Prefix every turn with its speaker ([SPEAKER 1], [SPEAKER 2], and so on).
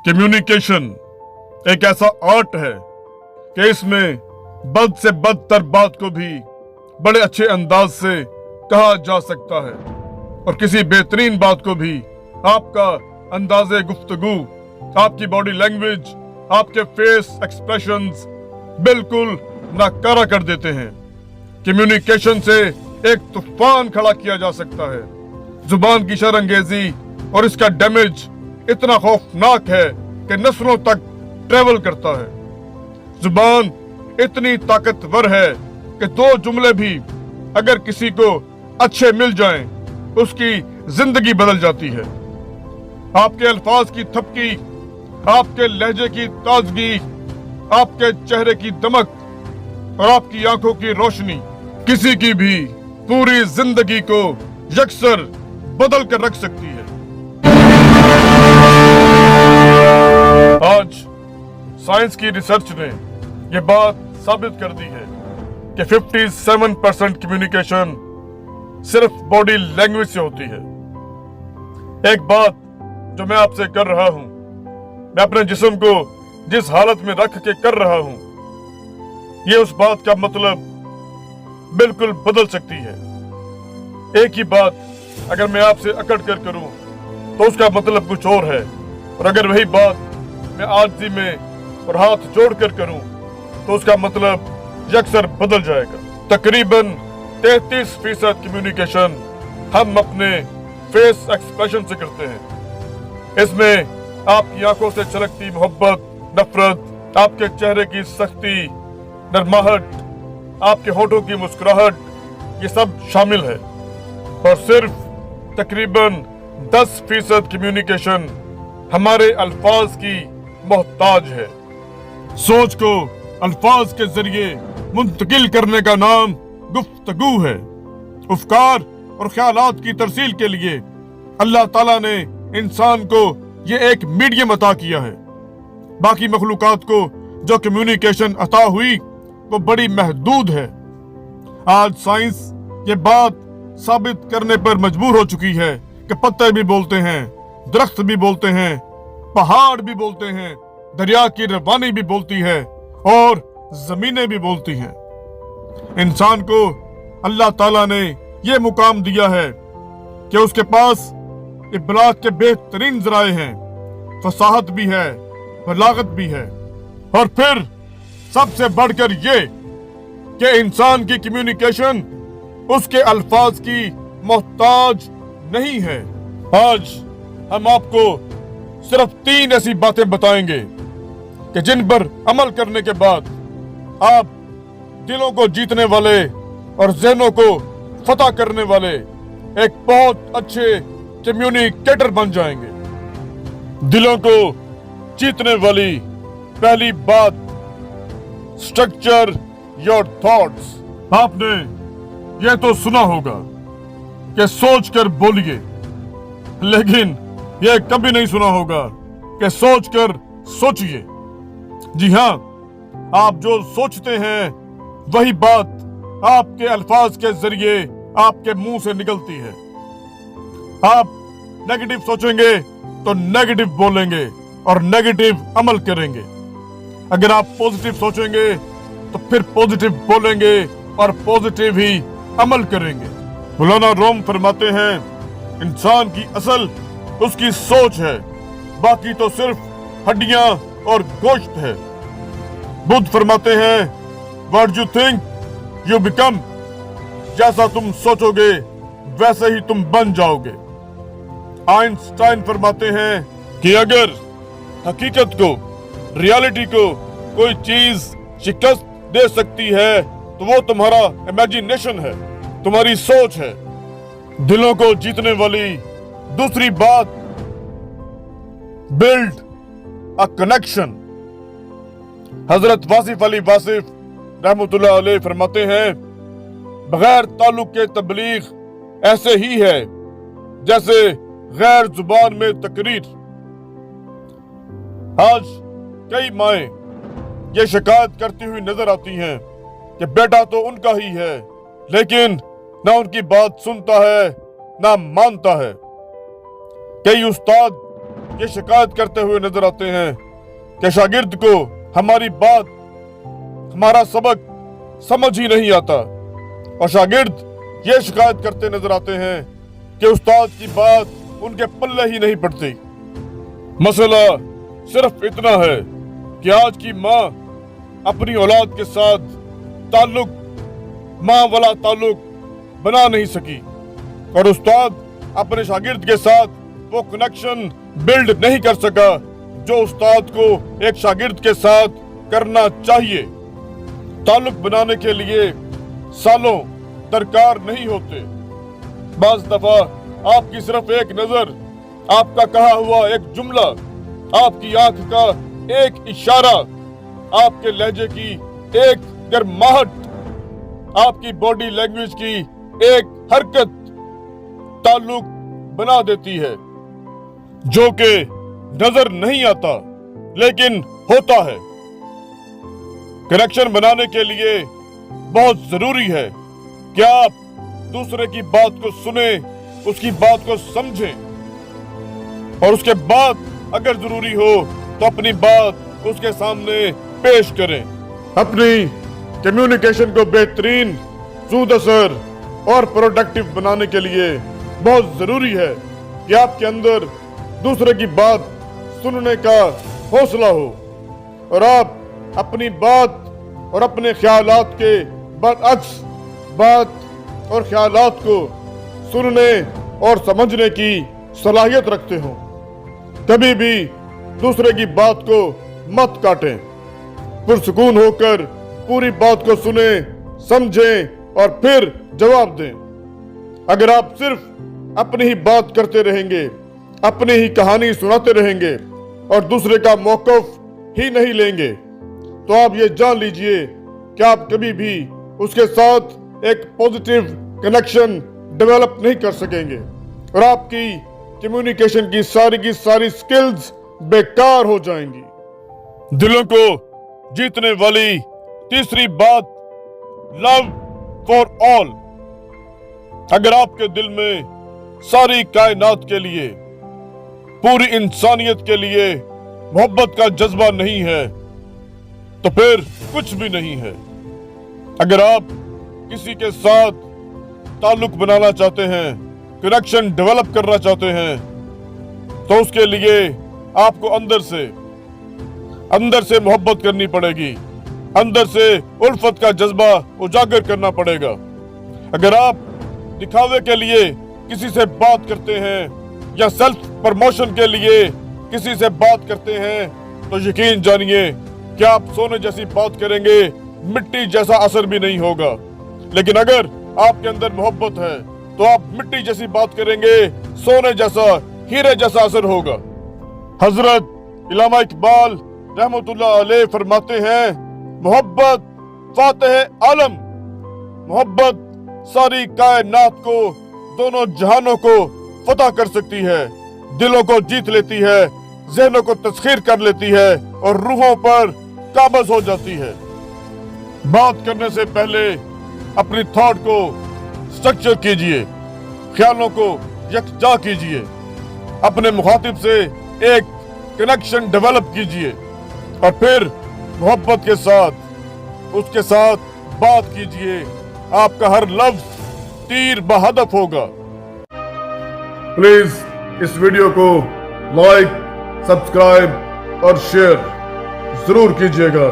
[SPEAKER 1] Communication एक ऐसा art है कि इसमें बद से बदतर बात को भी बड़े अच्छे अंदाज से कहा जा सकता है और किसी बेहतरीन बात को भी आपका अंदाज़े गुफ्तगू, आपकी बॉडी लैंग्वेज, आपके फेस एक्सप्रेशंस बिल्कुल नाकारा कर देते हैं। कम्युनिकेशन से एक तूफान खड़ा किया जा सकता है। जुबान की शरंगेजी और इसका डैमेज इतना खौफनाक है कि नस्लों तक ट्रेवल करता है। जुबान इतनी ताकतवर है कि दो जुमले भी अगर किसी को अच्छे मिल जाएं, उसकी जिंदगी बदल जाती है। आपके अल्फाज की थपकी, आपके लहजे की ताजगी, आपके चेहरे की दमक और आपकी आंखों की रोशनी किसी की भी पूरी जिंदगी को यकसर बदल कर रख सकती है। आज साइंस की रिसर्च ने यह बात साबित कर दी है कि 57% कम्युनिकेशन सिर्फ बॉडी लैंग्वेज से होती है। एक बात जो मैं आपसे कर रहा हूं, मैं अपने जिस्म को जिस हालत में रख के कर रहा हूं, ये उस बात का मतलब बिल्कुल बदल सकती है। एक ही बात अगर मैं आपसे अकड़ कर करूं तो उसका मतलब कुछ और है, और अगर वही बात मैं आजिज़ी में और हाथ जोड़ कर करूं तो उसका मतलब यकसर बदल जाएगा। तकरीबन 33% कम्युनिकेशन हम अपने फेस एक्सप्रेशन से करते हैं। इसमें आपकी आंखों से छलकती मोहब्बत, नफरत, आपके चेहरे की सख्ती, नरमाहट, आपके होठों की मुस्कुराहट, ये सब शामिल है। और सिर्फ तकरीबन 10% कम्युनिकेशन हमारे अल्फाज की मोहताज है। सोच को अल्फाज के जरिए मुंतकिल करने का नाम गुफ्तगू है। अफकार और ख्यालात की तरसील के लिए अल्लाह ताला ने इंसान को ये एक मीडियम अता किया है। बाकी मखलूकात को जो कम्युनिकेशन अता हुई वो बड़ी महदूद है। आज साइंस ये बात साबित करने पर मजबूर हो चुकी है कि पत्ते भी बोलते हैं, दरख्त भी बोलते हैं, पहाड़ भी बोलते हैं, दरिया की रवानी भी बोलती है और जमीनें भी बोलती हैं। इंसान को अल्लाह ताला ने यह मुकाम दिया है कि उसके पास इबलाग के बेहतरीन जराए हैं, फसाहत भी है, बलागत भी है, और फिर सबसे बढ़कर ये कि इंसान की कम्युनिकेशन उसके अल्फाज की मोहताज नहीं है। आज हम आपको सिर्फ 3 ऐसी बातें बताएंगे कि जिन पर अमल करने के बाद आप दिलों को जीतने वाले और ज़हनों को फतह करने वाले एक बहुत अच्छे कम्युनिकेटर बन जाएंगे। दिलों को जीतने वाली पहली बात, स्ट्रक्चर योर थॉट्स। आपने यह तो सुना होगा कि सोच कर बोलिए, लेकिन यह कभी नहीं सुना होगा कि सोच कर सोचिए। जी हाँ, आप जो सोचते हैं वही बात आपके अल्फाज के जरिए आपके मुंह से निकलती है। आप नेगेटिव सोचेंगे तो नेगेटिव बोलेंगे और नेगेटिव अमल करेंगे। अगर आप पॉजिटिव सोचेंगे तो फिर पॉजिटिव बोलेंगे और पॉजिटिव ही अमल करेंगे। मौलाना रूम फरमाते हैं, इंसान की असल उसकी सोच है, बाकी तो सिर्फ हड्डियां और गोश्त है। बुद्ध फरमाते हैं, what you think you become. जैसा तुम सोचोगे वैसे ही तुम बन जाओगे। आइंस्टाइन फरमाते हैं कि अगर हकीकत को, रियलिटी को कोई चीज शिकस्त दे सकती है तो वो तुम्हारा इमेजिनेशन है, तुम्हारी सोच है। दिलों को जीतने वाली दूसरी बात, बिल्ड अ कनेक्शन। हजरत वासिफ अली वासिफ रहमतुल्लाह अलैह फरमाते हैं, बगैर ताल्लुक के तबलीग ऐसे ही है जैसे गैर जुबान में तकरीर। आज कई माएं ये शिकायत करती हुई नजर आती हैं कि बेटा तो उनका ही है, लेकिन ना उनकी बात सुनता है ना मानता है। कई उस्ताद ये शिकायत करते हुए नजर आते हैं कि शागिर्द को हमारी बात, हमारा सबक समझ ही नहीं आता, और शागिर्द ये शिकायत करते नजर आते हैं कि उस्ताद की बात उनके पल्ले ही नहीं पड़ती। मसला सिर्फ इतना है कि आज की माँ अपनी औलाद के साथ ताल्लुक, माँ वाला ताल्लुक बना नहीं सकी, और उस्ताद अपने शागिर्द के साथ वो कनेक्शन बिल्ड नहीं कर सका जो उस्ताद को एक शागिर्द के साथ करना चाहिए। ताल्लुक बनाने के लिए सालों दरकार नहीं होते। बाज़ दफा आपकी सिर्फ एक नजर, आपका कहा हुआ एक जुमला, आपकी आंख का एक इशारा, आपके लहजे की एक गर्माहट, आपकी बॉडी लैंग्वेज की एक हरकत ताल्लुक बना देती है, जो कि नजर नहीं आता लेकिन होता है। कनेक्शन बनाने के लिए बहुत जरूरी है कि आप दूसरे की बात को सुने, उसकी बात को समझें, और उसके बाद अगर जरूरी हो तो अपनी बात उसके सामने पेश करें। अपनी कम्युनिकेशन को बेहतरीन, सूद असर और प्रोडक्टिव बनाने के लिए बहुत जरूरी है कि आपके अंदर दूसरे की बात सुनने का हौसला हो, और आप अपनी बात और अपने ख्यालात के बरअक्स बात और ख्यालात को सुनने और समझने की सलाहियत रखते हो। कभी भी दूसरे की बात को मत काटें, पुरसुकून होकर पूरी बात को सुने, समझें और फिर जवाब दें। अगर आप सिर्फ अपनी ही बात करते रहेंगे, अपनी ही कहानी सुनाते रहेंगे और दूसरे का मौक़िफ़ ही नहीं लेंगे, तो आप ये जान लीजिए कि आप कभी भी उसके साथ एक पॉजिटिव कनेक्शन डेवलप नहीं कर सकेंगे, और आपकी कम्युनिकेशन की सारी स्किल्स बेकार हो जाएंगी। दिलों को जीतने वाली तीसरी बात, लव फॉर ऑल। अगर आपके दिल में सारी कायनात के लिए, पूरी इंसानियत के लिए मोहब्बत का जज्बा नहीं है तो फिर कुछ भी नहीं है। अगर आप किसी के साथ ताल्लुक बनाना चाहते हैं, कनेक्शन डेवलप करना चाहते हैं, तो उसके लिए आपको अंदर से मोहब्बत करनी पड़ेगी, अंदर से उल्फत का जज्बा उजागर करना पड़ेगा। अगर आप दिखावे के लिए किसी से बात करते हैं या सेल्फ प्रमोशन के लिए किसी से बात करते हैं, तो यकीन जानिए कि आप सोने जैसी बात करेंगे, मिट्टी जैसा असर भी नहीं होगा। लेकिन अगर आपके अंदर मोहब्बत है तो आप मिट्टी जैसी बात करेंगे, सोने जैसा, हीरे जैसा असर होगा। हजरत इल्लामा इकबाल रहमतुल्लाह अलैह फरमाते हैं, मोहब्बत फातिह आलम, मोहब्बत सारी कायनात को, दोनों जहानों को फतह कर सकती है, दिलों को जीत लेती है, ज़हनों को तस्खीर कर लेती है और रूहों पर काबज हो जाती है। बात करने से पहले अपनी थॉट को स्ट्रक्चर कीजिए, ख्यालों को यकजा कीजिए, अपने मुखातिब से एक कनेक्शन डेवलप कीजिए और फिर मोहब्बत के साथ उसके साथ बात कीजिए। आपका हर लफ्ज तीर बहदफ होगा। प्लीज इस वीडियो को लाइक, सब्सक्राइब और शेयर जरूर कीजिएगा।